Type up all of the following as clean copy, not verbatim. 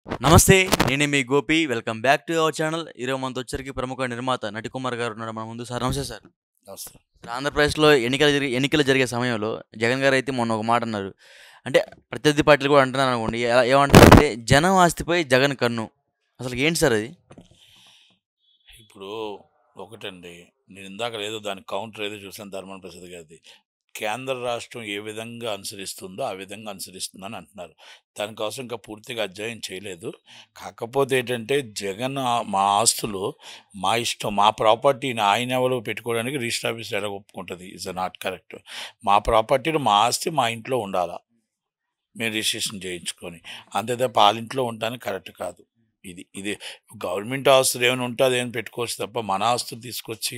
నమస్తే. నేనే మీ Gopi. Welcome back to our channel. ఈరోజు మనతో వచ్చరికి ప్రముఖ నిర్మాత నటికుమార్ గారు ఉన్నారు మన ముందు. సార్ నమస్తే సార్. నమస్తే. ఆంధ్రప్రదేశ్‌లో ఎన్నికలు జరిగే సమయంలో జగన్ గారు అయితే మొన్న ఒక మాట అన్నారు. అంటే ప్రత్యర్థి పార్టీలు కూడా అంటున్నారనుకోండి. ఏమంటారంటే జనం ఆస్తిపై జగన్ కన్ను. అసలు ఏంటి సార్ అది? ఇప్పుడు ఒకటండి, నేను ఇందాక ఏదో దాని కౌంటర్ ఏదో చూసాను ధర్మాన ప్రసాద్ గారిది. కేంద్ర రాష్ట్రం ఏ విధంగా అనుసరిస్తుందో ఆ విధంగా అనుసరిస్తుందని అంటున్నారు. దానికోసం ఇంకా పూర్తిగా అధ్యయనం చేయలేదు. కాకపోతే ఏంటంటే జగన్ మా ఆస్తులు మా ఇష్టం, మా ప్రాపర్టీని ఆయన ఎవరో పెట్టుకోవడానికి రిజిస్టర్ ఆఫీస్ ఎలా ఒప్పుకుంటుంది? Is not correct. మా ప్రాపర్టీని మా ఆస్తి మా ఇంట్లో ఉండాలా, మేము రిజిస్ట్రేషన్ చేయించుకొని, అంతే తప్ప వాళ్ళ ఇంట్లో ఉండడానికి కరెక్ట్ కాదు. ఇది గవర్నమెంట్ ఆస్తులు ఏమైనా ఉంటే అదేమైనా పెట్టుకోవచ్చు తప్ప మన ఆస్తులు తీసుకొచ్చి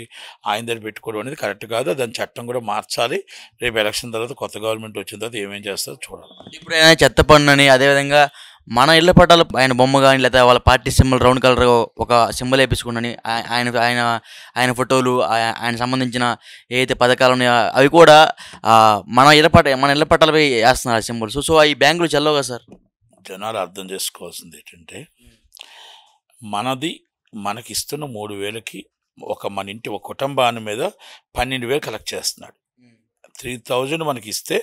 ఆయన దగ్గర పెట్టుకోవడం అనేది కరెక్ట్ కాదు. దాని చట్టం కూడా మార్చాలి. రేపు ఎలక్షన్ తర్వాత కొత్త గవర్నమెంట్ వచ్చిన తర్వాత ఏమేం చేస్తారో చూడాలి. ఇప్పుడు ఆయన చెత్త పన్నుని, అదేవిధంగా మన ఇళ్ల పట్టాలు ఆయన బొమ్మ కానీ లేదా వాళ్ళ పార్టీ సింబల్ రౌండ్ కలర్ ఒక సింబల్ వేపించుకుని ఆయన ఆయన ఆయన ఫోటోలు ఆయన సంబంధించిన ఏదైతే పథకాలు ఉన్నాయో అవి కూడా మన ఇళ్ల పట్టాలపై వేస్తున్నారు సింబల్స్. సో ఈ బ్యాంకులు చెల్లవు కదా సార్? జనాలు అర్థం చేసుకోవాల్సింది ఏంటంటే, మనకి ఇస్తున్న 3,000కి మన ఇంటి ఒక కుటుంబాన్ని మీద 12,000 కలెక్ట్ చేస్తున్నాడు. 3,000 మనకి ఇస్తే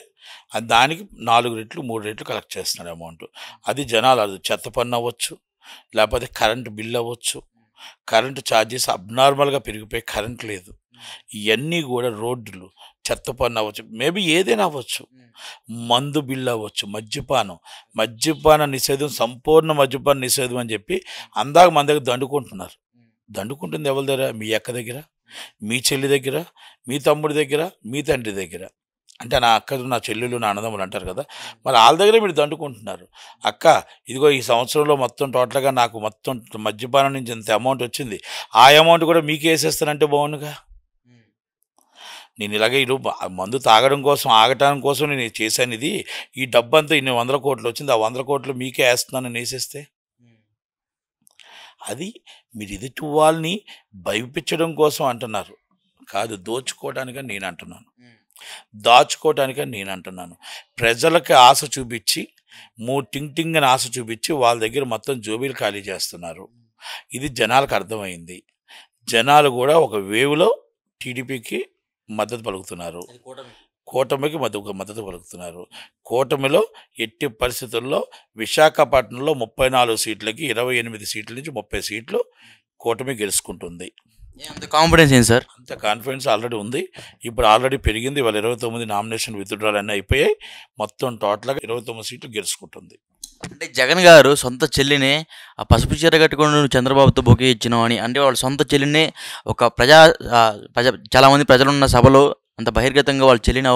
దానికి 4 రెట్లు 3 రెట్లు కలెక్ట్ చేస్తున్నాడు అమౌంట్. అది జనాలు అది చెత్త పన్ను అవ్వచ్చు, లేకపోతే కరెంటు బిల్ అవ్వచ్చు, కరెంటు ఛార్జెస్ అబ్నార్మల్గా పెరిగిపోయి కరెంట్ లేదు, ఇవన్నీ కూడా రోడ్లు, చెత్త పన్ను అవ్వచ్చు, మేబీ ఏదైనా అవ్వచ్చు, మందు బిల్లు అవ్వచ్చు, మద్యపాన నిషేధం, సంపూర్ణ మద్యపాన నిషేధం అని చెప్పి అందాక మన దగ్గర దండుకుంటున్నారు. దండుకుంటుంది ఎవరి దగ్గర? మీ అక్క దగ్గర, మీ చెల్లి దగ్గర, మీ తమ్ముడి దగ్గర, మీ తండ్రి దగ్గర. అంటే నా అక్కలు, నా చెల్లెలు, నా అన్నదమ్ములు అంటారు కదా, మరి వాళ్ళ దగ్గర మీరు దండుకుంటున్నారు. అక్క ఇదిగో ఈ సంవత్సరంలో మొత్తం టోటల్గా నాకు మొత్తం మద్యపానం నుంచి ఇంత అమౌంట్ వచ్చింది, ఆ అమౌంట్ కూడా మీకే వేసేస్తానంటే బాగుండుగా. నేను ఇలాగే మందు తాగడం కోసం, ఆగటం కోసం నేను చేశాను. ఈ డబ్బంతా ఇన్ని 100 కోట్లు వచ్చింది, ఆ 100 కోట్లు మీకే వేస్తున్నాను వేసేస్తే అది మీరు ఎదుటి వాళ్ళని భయపించడం కోసం అంటున్నారు కాదు, దోచుకోవడానికని నేను అంటున్నాను, దాచుకోవడానికని నేను అంటున్నాను. ప్రజలకి ఆశ చూపించి, టింగ్ అని ఆశ చూపించి వాళ్ళ దగ్గర మొత్తం జోబీలు ఖాళీ చేస్తున్నారు. ఇది జనాలకు అర్థమైంది. జనాలు కూడా ఒక వేవ్లో టీడీపీకి మద్దతు పలుకుతున్నారు, కూటమికి మద్దతు పలుకుతున్నారు. కూటమిలో ఎట్టి పరిస్థితుల్లో విశాఖపట్నంలో 34 సీట్లకి 28 సీట్ల నుంచి 30 సీట్లు కూటమి గెలుచుకుంటుంది. అంత కాన్ఫిడెన్స్ ఏంటి సార్? అంత కాన్ఫిడెన్స్ ఆల్రెడీ ఉంది. ఇప్పుడు ఆల్రెడీ పెరిగింది. ఇవాళ 29 నామినేషన్ విత్డ్రాల్ అన్నీ అయిపోయాయి. మొత్తం టోటల్గా 29 సీట్లు గెలుచుకుంటుంది. అంటే జగన్ గారు సొంత చెల్లినే ఆ పసుపు చీర కట్టుకొని చంద్రబాబుతో బొకే ఇచ్చినావు అని, అంటే వాళ్ళ సొంత చెల్లినే ఒక చాలామంది ప్రజలున్న సభలో అంత బహిర్గతంగా వాళ్ళ చెల్లిని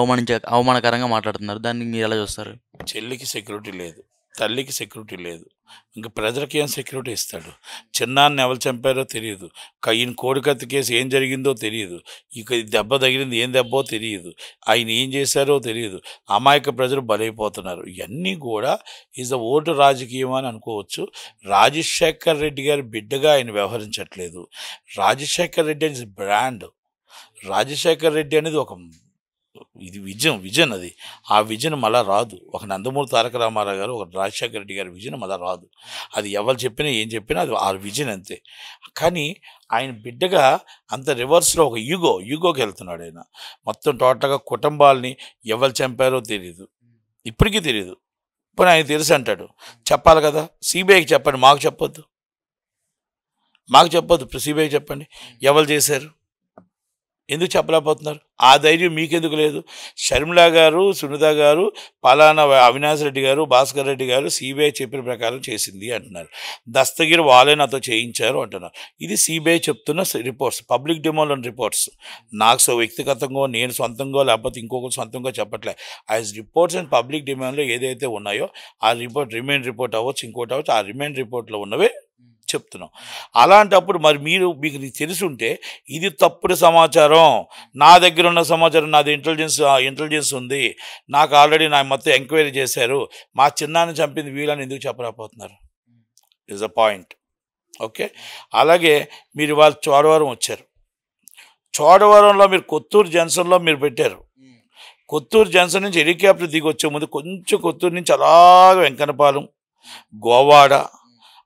అవమానకరంగా మాట్లాడుతున్నారు. దాన్ని మీరు ఎలా చూస్తారు? చెల్లికి సెక్యూరిటీ లేదు, తల్లికి సెక్యూరిటీ లేదు, ఇంకా ప్రజలకి ఏం సెక్యూరిటీ ఇస్తాడు? చిన్నాన్ని ఎవరు చంపారో తెలియదు, ఈయన కోడికత్తి కేసు ఏం జరిగిందో తెలియదు, ఇక దెబ్బ తగిలింది ఏం దెబ్బో తెలియదు, ఆయన ఏం చేశారో తెలియదు, అమాయక ప్రజలు బలైపోతున్నారు. ఇవన్నీ కూడా ఈజ్ ద ఓటు రాజకీయం అని అనుకోవచ్చు. రాజశేఖర్ రెడ్డి గారి బిడ్డగా ఆయన వ్యవహరించట్లేదు. రాజశేఖర్ రెడ్డి అనేది బ్రాండ్. రాజశేఖర్ రెడ్డి అనేది ఒక విజన్. అది ఆ విజన్ మళ్ళా రాదు. ఒక నందమూరి తారక రామారావు గారు, ఒక రాజశేఖర రెడ్డి గారి విజన్ మళ్ళా రాదు. అది ఎవరు చెప్పినా ఏం చెప్పినా అది ఆ విజన్ అంతే. కానీ ఆయన బిడ్డగా అంత రివర్స్లో ఒక యూగోకి వెళ్తున్నాడు ఆయన. మొత్తం టోటల్గా కుటుంబాలని ఎవరు చంపారో తెలియదు, ఇప్పటికీ తెలియదు. పోనీ ఆయన తెలుసు అంటాడు, చెప్పాలి కదా. సిబిఐకి చెప్పండి, మాకు చెప్పొద్దు. సిబిఐకి చెప్పండి ఎవరు చేశారు, ఎందుకు చెప్పలేకపోతున్నారు? ఆ ధైర్యం మీకెందుకు లేదు? షర్మిల గారు, సునీత గారు, పలానా అవినాష్ రెడ్డి గారు, భాస్కర్ రెడ్డి గారు సిబిఐ చెప్పిన ప్రకారం చేసింది అంటున్నారు. దస్తగిరి వాళ్ళే నాతో చేయించారు అంటున్నారు. ఇది సిబిఐ చెప్తున్న రిపోర్ట్స్, పబ్లిక్ డొమైన్లోని రిపోర్ట్స్. నాకు వ్యక్తిగతంగా నేను సొంతంగా లేకపోతే ఇంకొకరు సొంతంగా చెప్పట్లే. యాజ్ రిపోర్ట్స్ అండ్ పబ్లిక్ డొమైన్లో ఏదైతే ఉన్నాయో ఆ రిపోర్ట్, రిమైన్ రిపోర్ట్ అవ్వచ్చు, ఇంకోటి అవ్వచ్చు, ఆ రిమైన్ రిపోర్ట్లో ఉన్నవే చెప్తున్నాం. అలాంటప్పుడు మరి మీకు తెలుసుంటే ఇది తప్పుడు సమాచారం, నా దగ్గర ఉన్న సమాచారం, నాది ఇంటెలిజెన్స్ ఉంది, నాకు ఆల్రెడీ నా మొత్తం ఎంక్వైరీ చేశారు, మా చిన్నాన్ని చంపింది వీళ్ళని ఎందుకు చెప్పలేకపోతున్నారు? Is the point. ఓకే. అలాగే మీరు వాళ్ళు చోడవరం వచ్చారు. చోడవరంలో మీరు కొత్తూరు జంక్షన్లో మీరు పెట్టారు. కొత్తూరు జంక్షన్ నుంచి హెలికాప్టర్ దిగి వచ్చే ముందు కొంచెం కొత్తూరు నుంచి అలాగే వెంకన్నపాలెం, గోవాడ,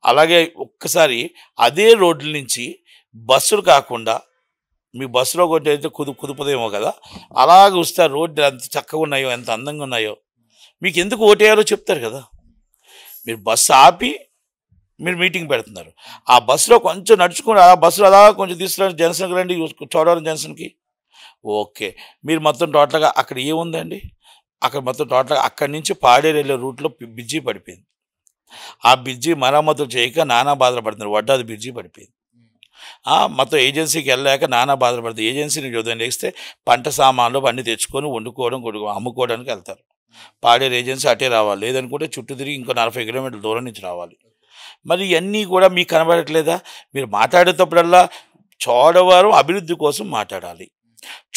అలాగే ఒక్కసారి అదే రోడ్ల నుంచి బస్సులు కాకుండా మీ బస్సులో కొట్టి అయితే కుదుపుదేమో కదా, అలాగే వస్తే రోడ్లు ఎంత చక్కగా ఉన్నాయో, ఎంత అందంగా ఉన్నాయో, మీకు ఎందుకు ఓటేయాలో చెప్తారు కదా. మీరు బస్సు ఆపి మీరు మీటింగ్ పెడుతున్నారు, ఆ బస్సులో కొంచెం నడుచుకుని ఆ బస్సులో అలా కొంచెం తీసుకురండి జంక్షన్కి రండి, చోడవరం జంక్షన్కి. ఓకే, మీరు మొత్తం టోటల్గా అక్కడ ఏముందండి, అక్కడ మొత్తం టోటల్గా అక్కడి నుంచి పాడేరు వెళ్ళే రూట్లో బ్రిడ్జి పడిపోయింది. ఆ బ్రిడ్జి మరమ్మతులు చేయక నానా బాధలు పడుతున్నారు. వడ్డాది బ్రిడ్జి పడిపోయింది. మొత్తం ఏజెన్సీకి వెళ్ళాక నానా బాధలు పడుతుంది. ఏజెన్సీని ఉదయం లేస్తే పంట సామాన్లు అన్నీ తెచ్చుకొని వండుకోవడం అమ్ముకోవడానికి వెళ్తారు. పాడేరు ఏజెన్సీ అటే రావాలి, లేదనుకుంటే చుట్టూ తిరిగి ఇంకో 40 కిలోమీటర్ల దూరం నుంచి రావాలి. మరి ఇవన్నీ కూడా మీకు కనబడట్లేదా? మీరు మాట్లాడేటప్పుడల్లా చోడవరం అభివృద్ధి కోసం మాట్లాడాలి,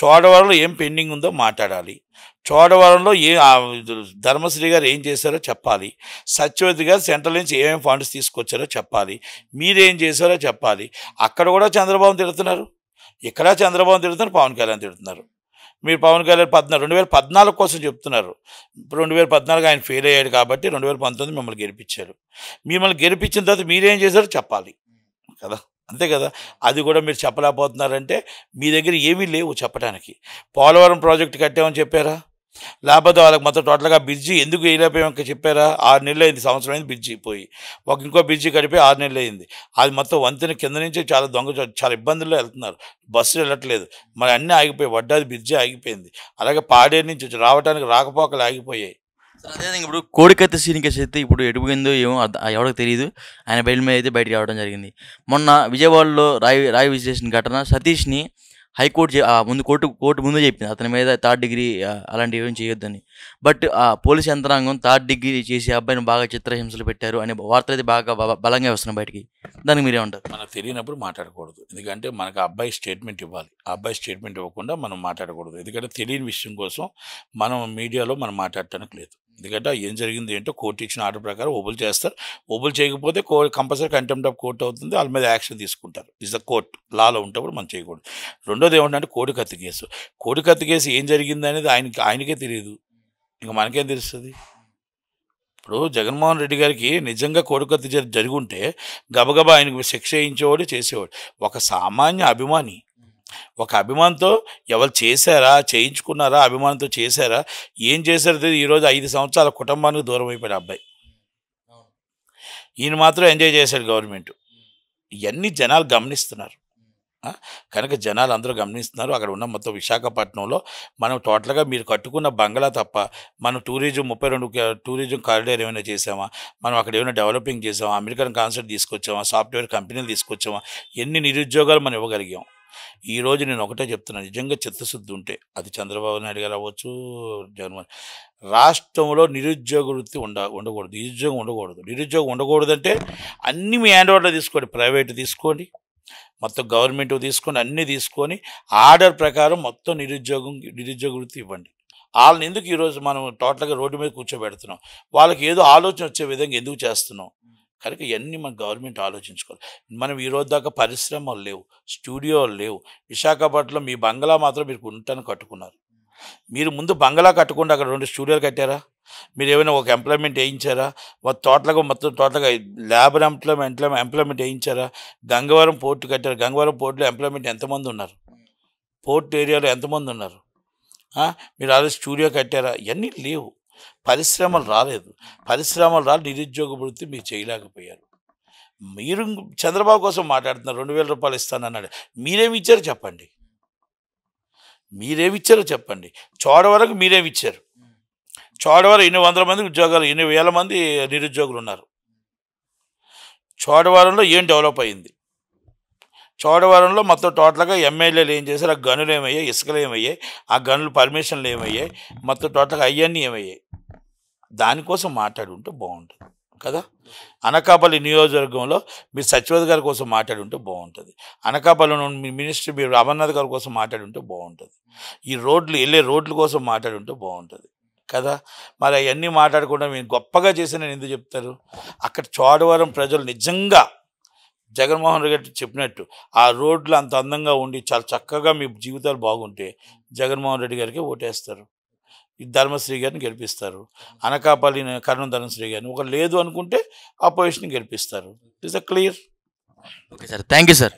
చోడవరంలో ఏం పెండింగ్ ఉందో మాట్లాడాలి, చోడవరంలో ధర్మశ్రీ గారు ఏం చేశారో చెప్పాలి, సత్యవతి గారు సెంట్రల్ నుంచి ఏమేమి ఫండ్స్ తీసుకొచ్చారో చెప్పాలి, మీరేం చేశారో చెప్పాలి. అక్కడ కూడా చంద్రబాబు తిడుతున్నారు, ఇక్కడ చంద్రబాబు తిడుతున్నారు, పవన్ కళ్యాణ్ తిడుతున్నారు. మీరు పవన్ కళ్యాణ్ 2014 కోసం చెప్తున్నారు. 2014 ఆయన ఫెయిల్ అయ్యాడు కాబట్టి 2019 మిమ్మల్ని గెలిపించారు. మిమ్మల్ని గెలిపించిన తర్వాత మీరేం చేశారో చెప్పాలి కదా, అంతే కదా. అది కూడా మీరు చెప్పలేకపోతున్నారంటే మీ దగ్గర ఏమీ లేవు చెప్పడానికి. పోలవరం ప్రాజెక్టు కట్టామని చెప్పారా? లేకపోతే వాళ్ళకి మొత్తం టోటల్గా బ్రిడ్జి ఎందుకు వేయలేకపోయాక చెప్పారా? 6 నెలలు అయింది, సంవత్సరం అయింది బ్రిడ్జి పోయి. ఇంకో బ్రిడ్జి కడిపి 6 నెలలు అయింది. అది మొత్తం వంతెన కింద నుంచి చాలా ఇబ్బందుల్లో వెళ్తున్నారు, బస్సులు వెళ్ళట్లేదు. మరి అన్నీ ఆగిపోయాయి, వడ్డాది బ్రిడ్జి ఆగిపోయింది. అలాగే పాడేరు నుంచి రావడానికి రాకపోకలు ఆగిపోయాయి. అదేవిధంగా ఇప్పుడు కోడికత్తి శ్రీనికేష్ అయితే ఇప్పుడు ఎటుపోయిందో ఏమో ఎవరికి తెలియదు. ఆయన బెయిల్ మీద అయితే బయటికి రావడం జరిగింది. మొన్న విజయవాడలో రాయి విశ్లేషణ ఘటన సతీష్ని హైకోర్టు ముందు కోర్టు ముందే చెప్పింది అతని మీద 3rd డిగ్రీ అలాంటివి ఏం చేయొద్దని. బట్ ఆ పోలీస్ యంత్రాంగం 3rd డిగ్రీ చేసి అబ్బాయిని బాగా చిత్రహింసలు పెట్టారు అనే వార్తలు అయితే బాగా బలంగా వస్తున్నాయి బయటికి. దానికి మీరేమంటారు? మనకు తెలియనప్పుడు మాట్లాడకూడదు, ఎందుకంటే మనకు అబ్బాయి స్టేట్మెంట్ ఇవ్వాలి. ఆ అబ్బాయి స్టేట్మెంట్ ఇవ్వకుండా మనం మాట్లాడకూడదు, ఎందుకంటే తెలియని విషయం కోసం మనం మీడియాలో మనం మాట్లాడటానికి లేదు. ఎందుకంటే ఏం జరిగింది ఏంటో కోర్టు ఇచ్చిన ఆర్డర్ ప్రకారం ఒబుల్ చేస్తారు. ఒబుల్ చేయకపోతే కంపల్సరీ కంటెంప్ట్ ఆఫ్ కోర్ట్ అవుతుంది, వాళ్ళ మీద యాక్షన్ తీసుకుంటారు. ఇస్ ద కోర్ట్, లాలో ఉంటప్పుడు మనం చేయకూడదు. రెండోది ఏమంటే కోడికత్తి కేసు. కోడికత్తి కేసు ఏం జరిగింది అనేది ఆయనకే తెలియదు, ఇంకా మనకేం తెలుస్తుంది? ఇప్పుడు జగన్మోహన్ రెడ్డి గారికి నిజంగా కోడికత్తి జరిగి ఉంటే గబగబా ఆయనకు శిక్ష వేయించేవాడు, చేసేవాడు. ఒక సామాన్య అభిమాని, ఒక అభిమానంతో ఎవరు చేశారా, చేయించుకున్నారా, అభిమానంతో చేశారా, ఏం చేశారో ఈరోజు 5 సంవత్సరాల కుటుంబానికి దూరం అయిపోయాడు అబ్బాయి. ఈయన మాత్రం ఎంజాయ్ చేశాడు గవర్నమెంట్. ఇవన్నీ జనాలు గమనిస్తున్నారు కనుక జనాలు అందరూ గమనిస్తున్నారు. అక్కడ ఉన్న మొత్తం విశాఖపట్నంలో మనం టోటల్గా మీరు కట్టుకున్న బంగ్లా తప్ప మనం 32 టూరిజం కారిడార్ ఏమైనా చేసామా, మనం అక్కడ ఏమైనా డెవలపింగ్ చేసామా, అమెరికన్ కాన్సెప్ట్ తీసుకొచ్చామా, సాఫ్ట్వేర్ కంపెనీలు తీసుకొచ్చామా, ఎన్ని నిరుద్యోగాలు మనం ఇవ్వగలిగాం. ఈరోజు నేను ఒకటే చెప్తున్నాను, నిజంగా చిత్తశుద్ధి ఉంటే అది చంద్రబాబు నాయుడు గారు అవ్వచ్చు, జగన్మోహన్, రాష్ట్రంలో నిరుద్యోగ వృత్తి ఉండకూడదు, నిరుద్యోగం ఉండకూడదంటే అన్నీ మీ హ్యాండ్ ఓవర్లో తీసుకోండి, ప్రైవేట్ తీసుకోండి, మొత్తం గవర్నమెంట్ తీసుకోండి, అన్నీ తీసుకొని ఆర్డర్ ప్రకారం మొత్తం నిరుద్యోగ వృత్తి ఇవ్వండి. వాళ్ళని ఎందుకు ఈరోజు మనం టోటల్గా రోడ్డు మీద కూర్చోబెడుతున్నాం? వాళ్ళకి ఏదో ఆలోచన వచ్చే విధంగా ఎందుకు చేస్తున్నాం? కనుక ఇవన్నీ మన గవర్నమెంట్ ఆలోచించుకోవాలి. మనం ఈరోజు దాకా పరిశ్రమలు లేవు, స్టూడియోలు లేవు. విశాఖపట్నంలో మీ బంగ్లా మాత్రం మీరు ఉండటానికి కట్టుకున్నారు. మీరు ముందు బంగ్లా కట్టుకుంటే అక్కడ 2 స్టూడియోలు కట్టారా? మీరు ఏమైనా ఒక ఎంప్లాయ్మెంట్ వేయించారా? మొత్తం టోటల్గా లేబర్ ఎంప్లాయ్మెంట్ వేయించారా? గంగవరం పోర్టు కట్టారు, గంగవరం పోర్టులో ఎంప్లాయ్మెంట్ ఎంతమంది ఉన్నారు? పోర్ట్ ఏరియాలో ఎంతమంది ఉన్నారు? మీరు అదే స్టూడియో కట్టారా? ఇవన్నీ లేవు, పరిశ్రమలు రాలేదు. నిరుద్యోగ వృత్తి మీరు చేయలేకపోయారు. మీరు చంద్రబాబు కోసం మాట్లాడుతున్నారు, 2000 రూపాయలు ఇస్తానన్నాడు. మీరేమి ఇచ్చారో చెప్పండి. చోడవరకు మీరేమి ఇచ్చారు? చోడవరం 800 మంది ఉద్యోగాలు, 8,000 మంది నిరుద్యోగులు ఉన్నారు. చోడవరంలో ఏం డెవలప్ అయింది? చోడవరంలో మొత్తం టోటల్గా ఎమ్మెల్యేలు ఏం చేశారు? ఆ గనులు ఏమయ్యాయి? ఇసుకలు ఏమయ్యాయి? ఆ గనులు పర్మిషన్లు ఏమయ్యాయి? మొత్తం టోటల్గా అవన్నీ ఏమయ్యాయి? దానికోసం మాట్లాడుంటే బాగుంటుంది కదా. అనకాపల్లి నియోజకవర్గంలో మీరు సత్యవతి గారి కోసం మాట్లాడుంటే బాగుంటుంది. అనకాపల్లి మీ మినిస్టర్ మీరు అమర్నాథ్ గారి కోసం మాట్లాడుంటే బాగుంటుంది. ఈ రోడ్ల కోసం మాట్లాడుంటే బాగుంటుంది కదా. మరి అవన్నీ మాట్లాడకుండా మీరు గొప్పగా చేసిన ఎందుకు చెప్తారు? అక్కడ చోడవరం ప్రజలు నిజంగా జగన్మోహన్ రెడ్డి గారు చెప్పినట్టు ఆ రోడ్లు అంత అందంగా ఉండి చాలా చక్కగా మీ జీవితాలు బాగుంటే జగన్మోహన్ రెడ్డి గారికి ఓటేస్తారు, ధర్మశ్రీ గారిని గెలిపిస్తారు, అనకాపల్లి కర్ణం ధర్మశ్రీ గారిని. ఒక లేదు అనుకుంటే అపోజిషన్ గెలిపిస్తారు. Is a clear. Okay sir, thank you sir.